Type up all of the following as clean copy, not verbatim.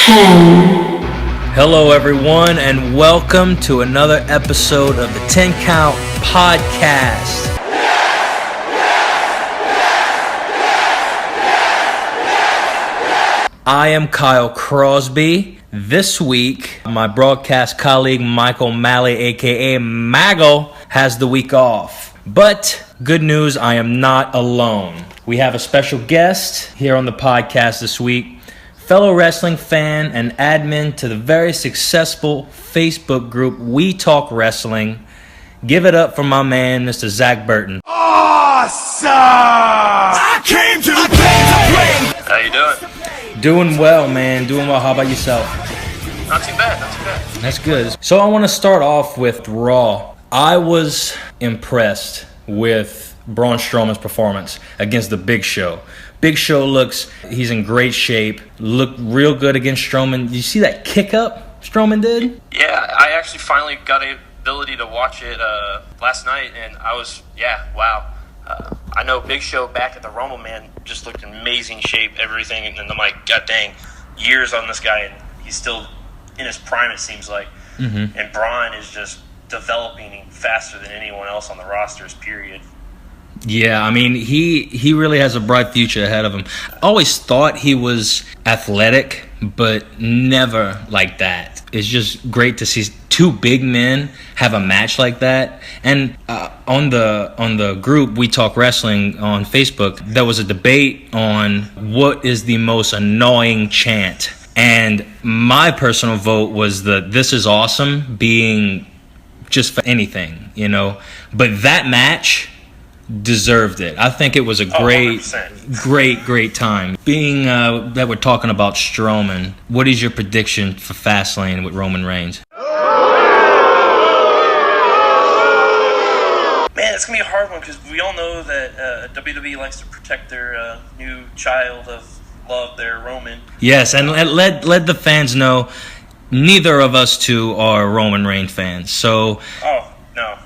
10. Hello, everyone, and welcome to another episode of the 10 Count Podcast. I am Kyle Crosby. This week, my broadcast colleague Michael Malley, aka Mago, has the week off. But good news, I am not alone. We have a special guest here on the podcast this week. Fellow wrestling fan and admin to the very successful Facebook group We Talk Wrestling. Give it up for my man, Mr. Zach Burton. Awesome! I came to play! How you doing? Doing well, man. Doing well. How about yourself? Not too bad, not too bad. That's good. So I want to start off with Raw. I was impressed with Braun Strowman's performance against the Big Show. Big Show he's in great shape. Looked real good against Strowman. Did you see that kick up Strowman did? Yeah, I actually finally got the ability to watch it last night, and I was, wow. I know Big Show back at the Rumble, man, just looked in amazing shape, everything, and I'm like, God dang, years on this guy, and he's still in his prime, it seems like. Mm-hmm. And Braun is just developing faster than anyone else on the rosters, period. Yeah, I mean, he really has a bright future ahead of him. I always thought he was athletic, but never like that. It's just great to see two big men have a match like that. And on the group We Talk Wrestling on Facebook, there was a debate on what is the most annoying chant. And my personal vote was the "This is awesome" being just for anything, you know. But that match deserved it. I think it was a great time. Being that we're talking about Strowman, what is your prediction for Fastlane with Roman Reigns? Man, it's going to be a hard one because we all know that WWE likes to protect their new child of love, their Roman. Yes, and let the fans know neither of us two are Roman Reigns fans. So. Oh, no.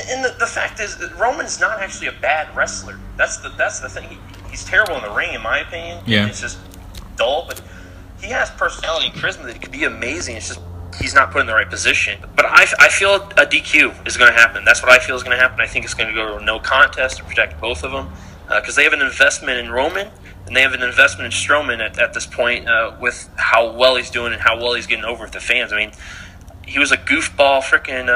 And the fact is that Roman's not actually a bad wrestler. That's the thing. He's terrible in the ring, in my opinion. Yeah. It's just dull, but he has personality and charisma that could be amazing. It's just he's not put in the right position. But I feel a DQ is going to happen. That's what I feel is going to happen. I think it's going to go to no contest to protect both of them because they have an investment in Roman and they have an investment in Strowman at this point with how well he's doing and how well he's getting over with the fans. I mean, he was a goofball freaking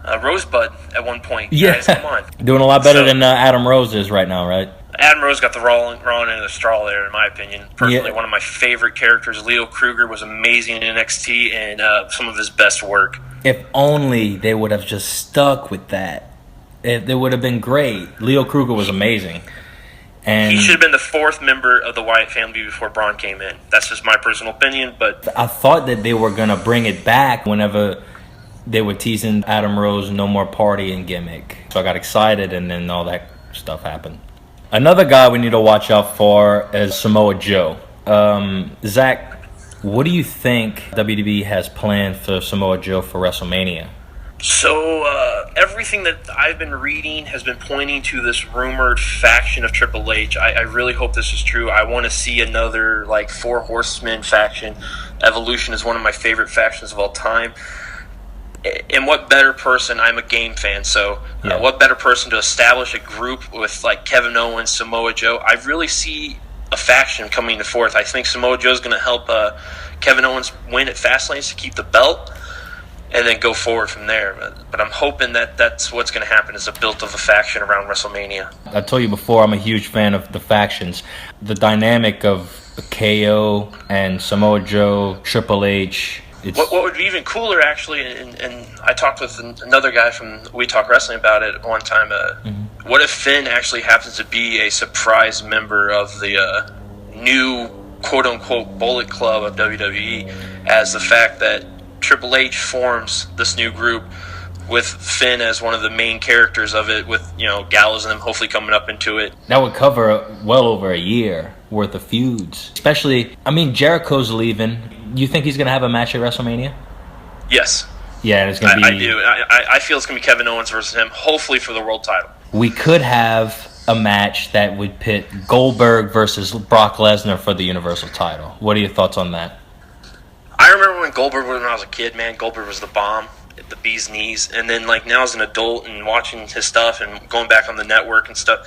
Rosebud at one point. Yeah, guys, come on. Doing a lot better than Adam Rose is right now, right? Adam Rose got the wrong end of the straw there, in my opinion. Personally, Yeah. One of my favorite characters, Leo Kruger, was amazing in NXT and some of his best work. If only they would have just stuck with that. It would have been great. Leo Kruger was amazing. And He should have been the fourth member of the Wyatt family before Braun came in. That's just my personal opinion, but I thought that they were going to bring it back whenever they were teasing Adam Rose no more partying gimmick. So I got excited, and then all that stuff happened. Another guy we need to watch out for is Samoa Joe. Zach, what do you think WWE has planned for Samoa Joe for WrestleMania? So everything that I've been reading has been pointing to this rumored faction of Triple H. I really hope this is true. I want to see another like Four Horsemen faction. Evolution is one of my favorite factions of all time. And what better person? I'm a game fan, so what better person to establish a group with like Kevin Owens, Samoa Joe? I really see a faction coming to forth. I think Samoa Joe is going to help Kevin Owens win at Fastlane to keep the belt, and then go forward from there. But I'm hoping that that's what's going to happen is a build of a faction around WrestleMania. I told you before, I'm a huge fan of the factions. The dynamic of KO and Samoa Joe, Triple H. What would be even cooler, actually, and I talked with another guy from We Talk Wrestling about it one time, what if Finn actually happens to be a surprise member of the new quote-unquote Bullet Club of WWE, as the fact that Triple H forms this new group with Finn as one of the main characters of it, with Gallows and them hopefully coming up into it. That would cover well over a year worth of feuds. Especially, I mean, Jericho's leaving. You think he's going to have a match at WrestleMania? Yes. Yeah, and it's going to be... I do. I feel it's going to be Kevin Owens versus him, hopefully for the world title. We could have a match that would pit Goldberg versus Brock Lesnar for the Universal title. What are your thoughts on that? I remember when I was a kid, man, Goldberg was the bomb, the bee's knees. And then, like, now as an adult and watching his stuff and going back on the network and stuff,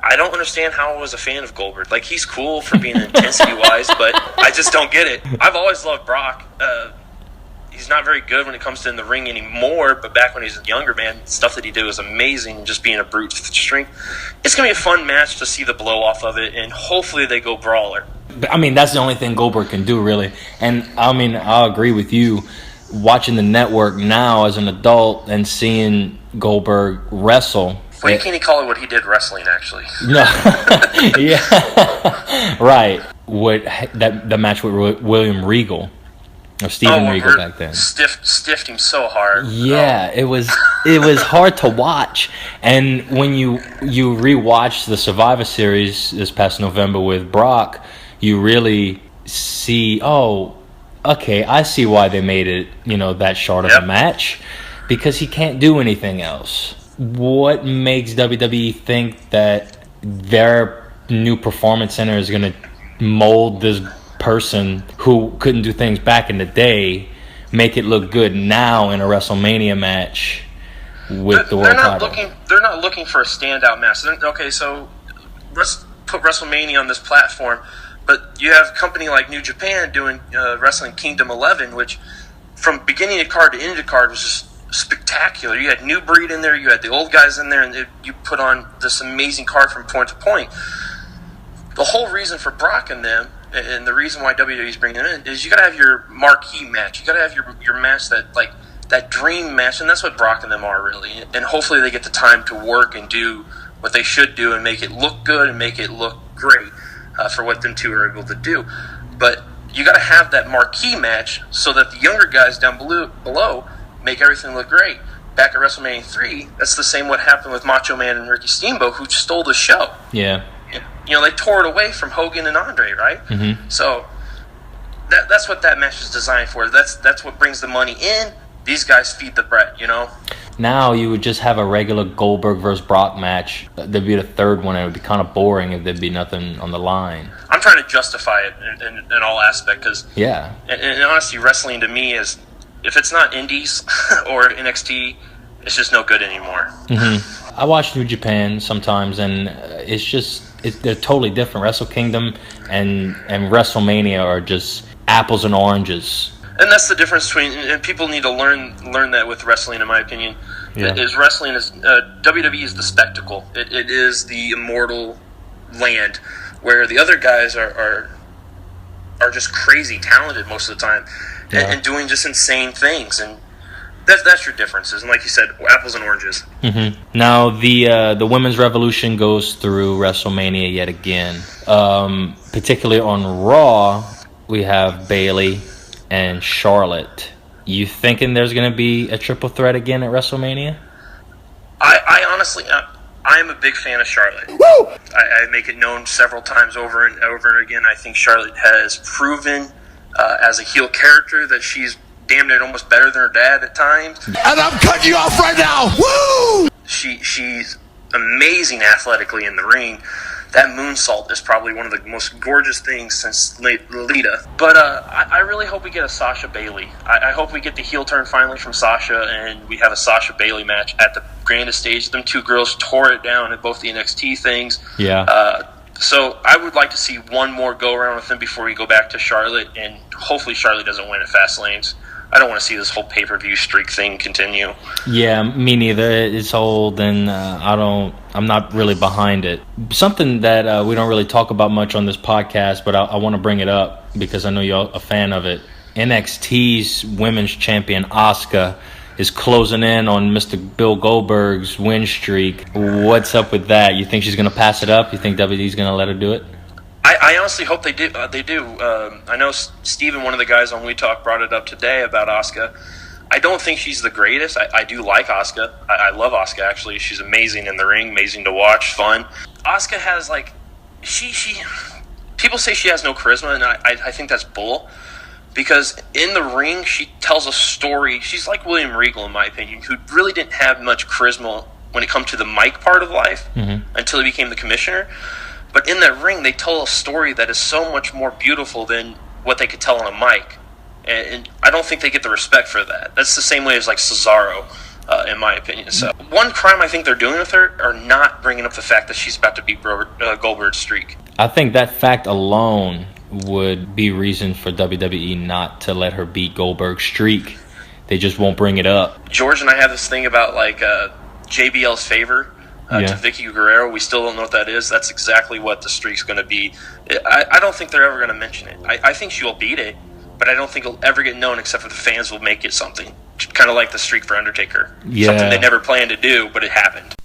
I don't understand how I was a fan of Goldberg. Like, he's cool for being intensity-wise, but I just don't get it. I've always loved Brock. He's not very good when it comes to in the ring anymore, but back when he was younger, man, stuff that he did was amazing, just being a brute strength. It's going to be a fun match to see the blow-off of it, and hopefully they go brawler. I mean, that's the only thing Goldberg can do, really. And, I mean, I'll agree with you. Watching the network now as an adult and seeing Goldberg wrestle. Why can't he call it what he did wrestling, actually? No. Yeah. Right. The match with William Regal. Or Steven Regal back then. Stiffed him so hard. Yeah, it was hard to watch. And when you rewatch the Survivor Series this past November with Brock, you really see, okay, I see why they made it, that short of a match, because he can't do anything else. What makes WWE think that their new performance center is going to mold this person who couldn't do things back in the day, make it look good now in a WrestleMania match with the world title? They're not looking for a standout match. Okay, so let's put WrestleMania on this platform, but you have a company like New Japan doing Wrestling Kingdom 11, which from beginning of card to end of card was just spectacular. You had New Breed in there, you had the old guys in there, and you put on this amazing card from point to point. The whole reason for Brock and them, and the reason why WWE's bringing them in, is you got to have your marquee match. You got to have your match that dream match, and that's what Brock and them are, really. And hopefully they get the time to work and do what they should do and make it look good and make it look great for what them two are able to do. But you got to have that marquee match so that the younger guys down below make everything look great. Back at WrestleMania 3, that's the same what happened with Macho Man and Ricky Steamboat, who stole the show. Yeah. They tore it away from Hogan and Andre, right? Mm-hmm. So that's what that match is designed for. That's what brings the money in. These guys feed the bread, Now you would just have a regular Goldberg versus Brock match. There'd be the third one, and it would be kind of boring if there'd be nothing on the line. I'm trying to justify it in all aspects, because and honestly, wrestling to me is, if it's not Indies or NXT, it's just no good anymore. Mm-hmm. I watch New Japan sometimes, and they're totally different. Wrestle Kingdom and WrestleMania are just apples and oranges. And that's the difference between, and people need to learn that with wrestling, in my opinion. Yeah. Wrestling is WWE is the spectacle. It is the immortal land, where the other guys are just crazy talented most of the time, and doing just insane things. And that's your differences. And like you said, apples and oranges. Mm-hmm. Now the women's revolution goes through WrestleMania yet again. Particularly on Raw, we have Bayley and Charlotte. You thinking there's going to be a triple threat again at WrestleMania? I honestly, I am a big fan of Charlotte. Woo! I make it known several times over and again. I think Charlotte has proven as a heel character that she's damn near almost better than her dad at times. And I'm cutting you off right now. Woo! She's amazing athletically in the ring. That moonsault is probably one of the most gorgeous things since Lolita. But I really hope we get a Sasha Bayley. I hope we get the heel turn finally from Sasha, and we have a Sasha Bayley match at the grandest stage. Them two girls tore it down at both the NXT things. Yeah. So I would like to see one more go around with them before we go back to Charlotte, and hopefully Charlotte doesn't win at Fastlane. I don't want to see this whole pay-per-view streak thing continue. Yeah, me neither. It's old, and I'm not really behind it. Something that we don't really talk about much on this podcast, but I want to bring it up because I know you're a fan of it. NXT's women's champion Asuka is closing in on Mr. Bill Goldberg's win streak. What's up with that? You think she's going to pass it up? You think WWE's going to let her do it? I honestly hope they do. I know Steven, one of the guys on We Talk, brought it up today about Asuka. I don't think she's the greatest. I do like Asuka. I love Asuka, actually. She's amazing in the ring, amazing to watch, fun. Asuka has, she people say she has no charisma, and I think that's bull. Because in the ring, she tells a story. She's like William Regal, in my opinion, who really didn't have much charisma when it comes to the mic part of life until he became the commissioner. But in that ring, they tell a story that is so much more beautiful than what they could tell on a mic. And I don't think they get the respect for that. That's the same way as like Cesaro, in my opinion. So one crime I think they're doing with her are not bringing up the fact that she's about to beat Goldberg's streak. I think that fact alone would be reason for WWE not to let her beat Goldberg's streak. They just won't bring it up. George and I have this thing about like JBL's favor to Vicky Guerrero. We still don't know what that is. That's exactly what the streak's going to be. I don't think they're ever going to mention it. I think she will beat it, but I don't think it'll ever get known except for the fans will make it something. Kind of like the streak for Undertaker. Yeah. Something they never planned to do, but it happened.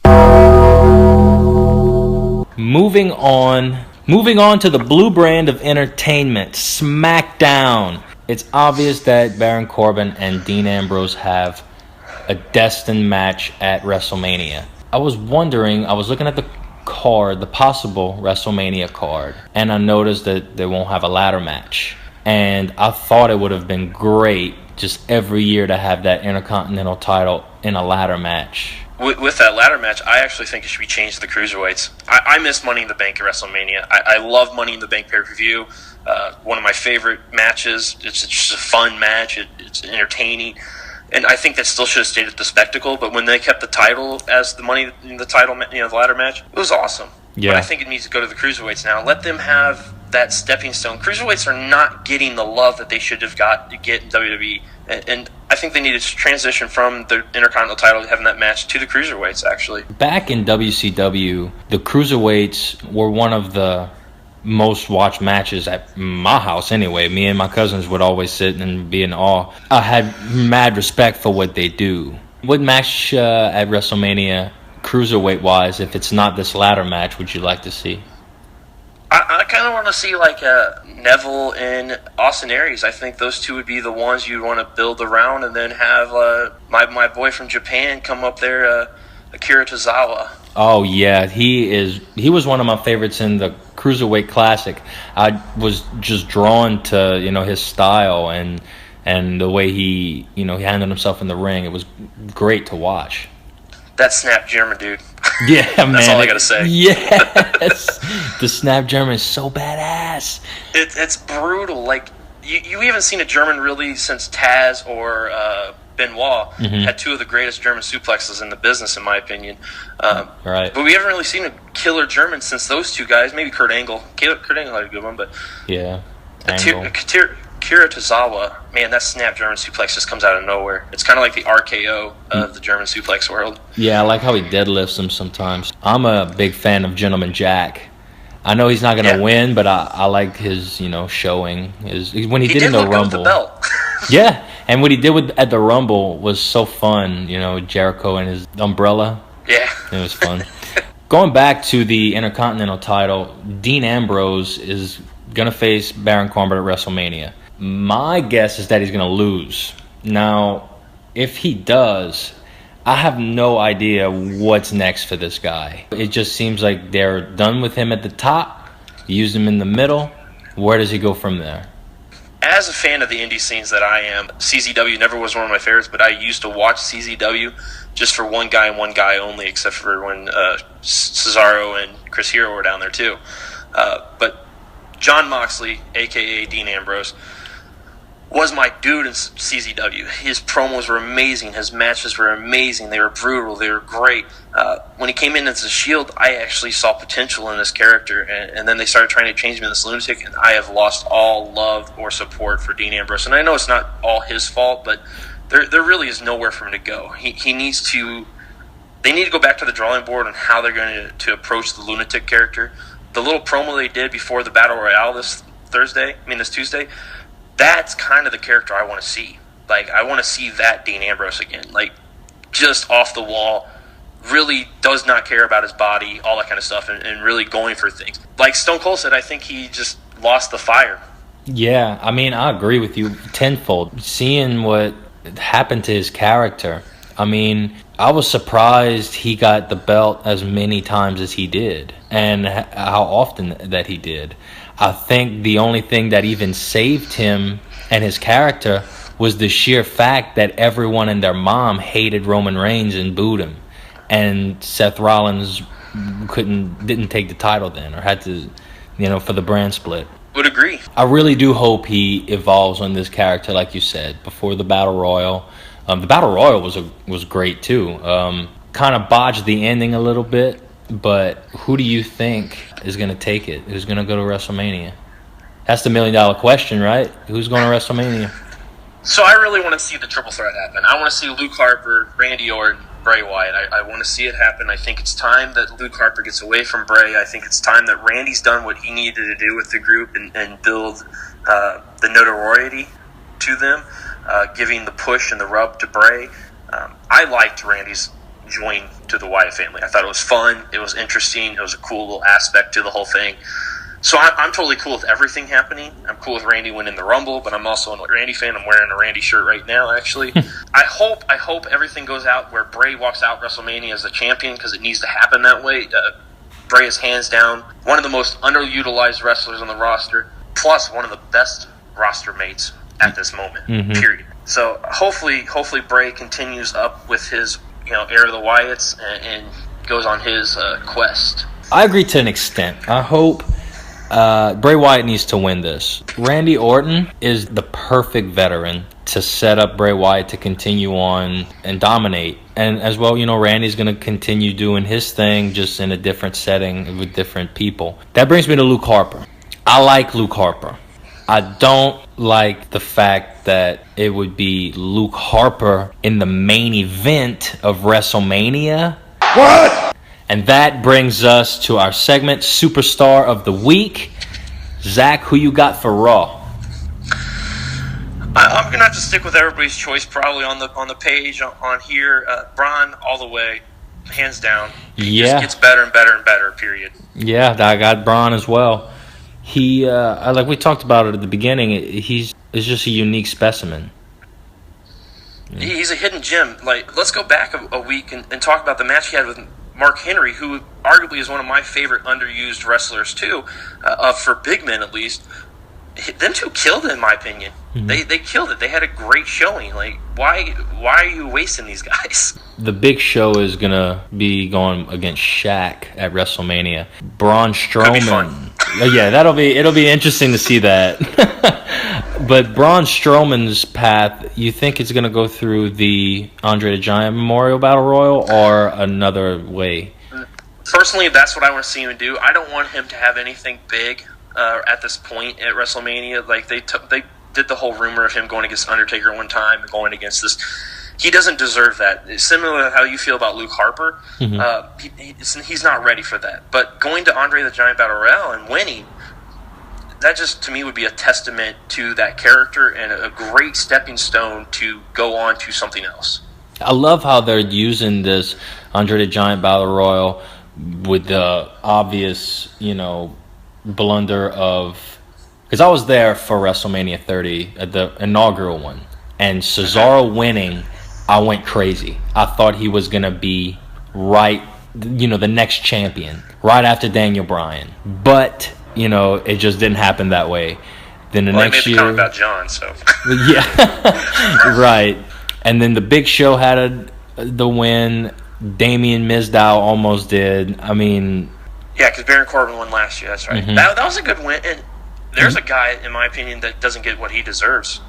Moving on to the blue brand of entertainment, SmackDown. It's obvious that Baron Corbin and Dean Ambrose have a destined match at WrestleMania. I was looking at the card, the possible WrestleMania card, and I noticed that they won't have a ladder match. And I thought it would have been great just every year to have that Intercontinental title in a ladder match. With that ladder match, I actually think it should be changed to the Cruiserweights. I miss Money in the Bank at WrestleMania. I love Money in the Bank pay-per-view. One of my favorite matches. It's just a fun match. It's entertaining. And I think that still should have stayed at the spectacle. But when they kept the title as the Money in the title, the ladder match, it was awesome. Yeah. But I think it needs to go to the Cruiserweights now. Let them have that stepping stone. Cruiserweights are not getting the love that they should have got to get in WWE. And I think they need to transition from the Intercontinental title having that match to the Cruiserweights, actually. Back in WCW, the Cruiserweights were one of the most watched matches at my house anyway. Me and my cousins would always sit and be in awe. I had mad respect for what they do. What match at WrestleMania, Cruiserweight-wise, if it's not this ladder match, would you like to see? I kind of want to see like Neville and Austin Aries. I think those two would be the ones you'd want to build around, and then have my boy from Japan come up there, Akira Tozawa. Oh yeah, he was one of my favorites in the Cruiserweight Classic. I was just drawn to his style and the way he handled himself in the ring. It was great to watch. That Snap German dude. Yeah, man. That's all I gotta say. Yes, the Snap German is so badass. It's brutal. Like you haven't seen a German really since Taz or Benoit had two of the greatest German suplexes in the business, in my opinion. Right. But we haven't really seen a killer German since those two guys. Maybe Kurt Angle. Kurt Angle had a good one, but yeah. Akira Tozawa, man, that snap German suplex just comes out of nowhere. It's kind of like the RKO of the German suplex world. Yeah, I like how he deadlifts him sometimes. I'm a big fan of Gentleman Jack. I know he's not going to win, but I like his, showing. When he did in the Rumble. With the belt. Yeah, and what he did at the Rumble was so fun. Jericho and his umbrella. Yeah. It was fun. Going back to the Intercontinental title, Dean Ambrose is going to face Baron Corbin at WrestleMania. My guess is that he's going to lose. Now, if he does, I have no idea what's next for this guy. It just seems like they're done with him at the top, used him in the middle. Where does he go from there? As a fan of the indie scenes that I am, CZW never was one of my favorites, but I used to watch CZW just for one guy and one guy only, except for when Cesaro and Chris Hero were down there too. But Jon Moxley, a.k.a. Dean Ambrose, was my dude in CZW. His promos were amazing. His matches were amazing. They were brutal. They were great. When he came in as a Shield, I actually saw potential in this character, and then they started trying to change him in this lunatic, and I have lost all love or support for Dean Ambrose. And I know it's not all his fault, but there really is nowhere for him to go. He needs to. They need to go back to the drawing board on how they're going to approach the lunatic character. The little promo they did before the Battle Royale this Tuesday, that's kind of the character I want to see. Like, I want to see that Dean Ambrose again. Like, just off the wall, really does not care about his body, all that kind of stuff, and really going for things. Like Stone Cold said, I think he just lost the fire. Yeah, I agree with you tenfold. Seeing what happened to his character, I was surprised he got the belt as many times as he did, and how often that he did. I think the only thing that even saved him and his character was the sheer fact that everyone and their mom hated Roman Reigns and booed him. and Seth Rollins didn't take the title then, or had to, for the brand split. Would agree. I really do hope he evolves on this character, like you said, before the Battle Royal. The Battle Royal was great too. Kind of botched the ending a little bit, but who do you think is going to take it? Who's going to go to WrestleMania? That's the $1 million question, right? Who's going to WrestleMania? So I really want to see the triple threat happen. I want to see Luke Harper, Randy Orton, Bray Wyatt. I want to see it happen. I think it's time that Luke Harper gets away from Bray. I think it's time that Randy's done what he needed to do with the group and build the notoriety to them, giving the push and the rub to Bray. I liked Randy's join to the Wyatt family. I thought it was fun. It was interesting. It was a cool little aspect to the whole thing. So I'm totally cool with everything happening. I'm cool with Randy winning the Rumble, but I'm also a Randy fan. I'm wearing a Randy shirt right now, actually. I hope everything goes out where Bray walks out WrestleMania as the champion, because it needs to happen that way. Bray is hands down one of the most underutilized wrestlers on the roster, plus one of the best roster mates at this moment, period. So hopefully Bray continues up with his heir of the Wyatts and goes on his quest. I agree to an extent. I hope Bray Wyatt needs to win this. Randy Orton is the perfect veteran to set up Bray Wyatt to continue on and dominate. And as well, Randy's going to continue doing his thing, just in a different setting with different people. That brings me to Luke Harper. I like Luke Harper. I don't like the fact that it would be Luke Harper in the main event of WrestleMania. What? And that brings us to our segment, Superstar of the Week. Zach, who you got for Raw? I'm going to have to stick with everybody's choice probably on the page on here. Braun all the way, hands down. He just gets better and better and better, period. Yeah, I got Braun as well. He, like we talked about it at the beginning, he's just a unique specimen. He's a hidden gem. Let's go back a week and talk about the match he had with Mark Henry, who arguably is one of my favorite underused wrestlers too, for big men at least. Them two killed it, in my opinion. They killed it. They had a great showing. Why are you wasting these guys? The Big Show is gonna be going against Shaq at WrestleMania. Braun Strowman. Could be fun. Yeah, it'll be interesting to see that. But Braun Strowman's path, you think it's gonna go through the Andre the Giant Memorial Battle Royal or another way? Personally, that's what I want to see him do. I don't want him to have anything big at this point at WrestleMania. They did the whole rumor of him going against Undertaker one time and going against this. He doesn't deserve that. Similar to how you feel about Luke Harper, he's not ready for that. But going to Andre the Giant Battle Royale and winning, that just to me would be a testament to that character and a great stepping stone to go on to something else. I love how they're using this Andre the Giant Battle Royal with the obvious, blunder of, because I was there for WrestleMania 30 at the inaugural one, and Cesaro winning, I went crazy. I thought he was gonna be the next champion right after Daniel Bryan, but it just didn't happen that way. Then the next year, comment about John, so yeah, right. And then the Big Show had the win. Damien Mizdow almost did. I mean, yeah, because Baron Corbin won last year. That's right. That was a good win. And there's a guy, in my opinion, that doesn't get what he deserves.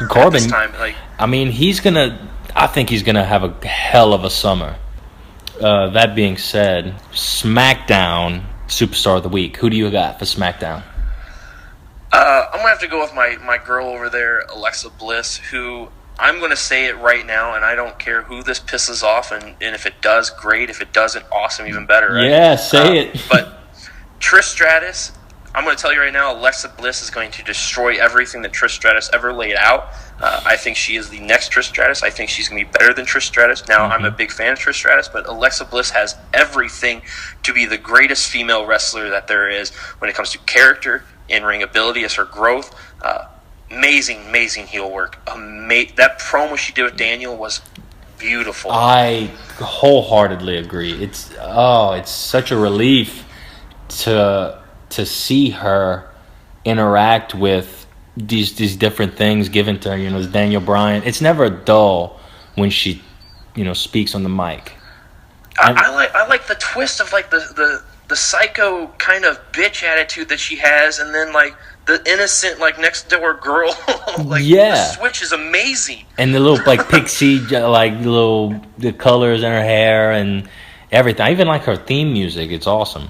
Corbin. This time, I mean, I think he's gonna have a hell of a summer. That being said, SmackDown Superstar of the Week. Who do you got for SmackDown? I'm gonna have to go with my girl over there, Alexa Bliss, who. I'm going to say it right now, and I don't care who this pisses off, and if it does, great. If it doesn't, awesome, even better. Right? Yeah, say it. But Trish Stratus, I'm going to tell you right now, Alexa Bliss is going to destroy everything that Trish Stratus ever laid out. I think she is the next Trish Stratus. I think she's going to be better than Trish Stratus. Now, I'm a big fan of Trish Stratus, but Alexa Bliss has everything to be the greatest female wrestler that there is when it comes to character, in-ring ability, as her growth. Amazing heel work. That promo she did with Daniel was beautiful. I wholeheartedly agree. It's such a relief to see her interact with these different things given to her. Daniel Bryan. It's never dull when she speaks on the mic. I like the twist of like the psycho kind of bitch attitude that she has, and then like the innocent like next door girl. Like the switch is amazing. And the little like pixie like the colors in her hair and everything. I even like her theme music. It's awesome.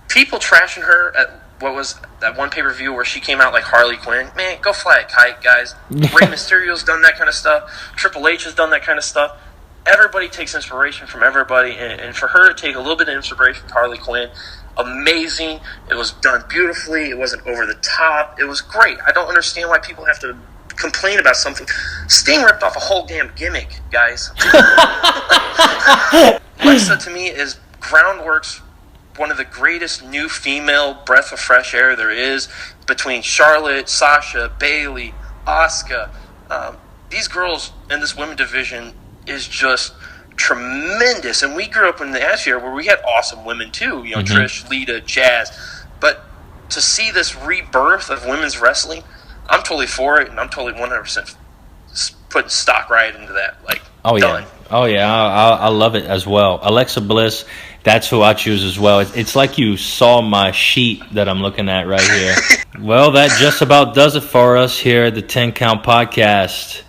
People trashing her at what was that one pay-per-view where she came out like Harley Quinn. Man, go fly a kite, guys. Rey Mysterio's done that kind of stuff. Triple H has done that kind of stuff. Everybody takes inspiration from everybody, and for her to take a little bit of inspiration from Harley Quinn, amazing. It was done beautifully. It wasn't over the top. It was great. I don't understand why people have to complain about something. Sting ripped off a whole damn gimmick, guys. Lexa, to me, is Groundwork's one of the greatest new female breath of fresh air there is, between Charlotte, Sasha, Bayley, Asuka. These girls in this women's division is just tremendous. And we grew up in the atmosphere where we had awesome women too, you know, Trish, Lita, Jazz. But to see this rebirth of women's wrestling, I'm totally for it, and I'm totally 100% putting stock right into that. Like, done. Oh yeah, I love it as well. Alexa Bliss, that's who I choose as well. It's like you saw my sheet that I'm looking at right here. Well, that just about does it for us here at the 10 Count Podcast.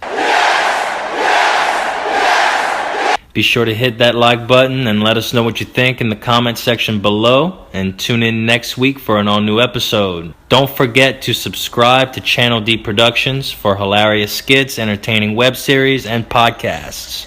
Be sure to hit that like button and let us know what you think in the comment section below, and tune in next week for an all-new episode. Don't forget to subscribe to Channel D Productions for hilarious skits, entertaining web series, and podcasts.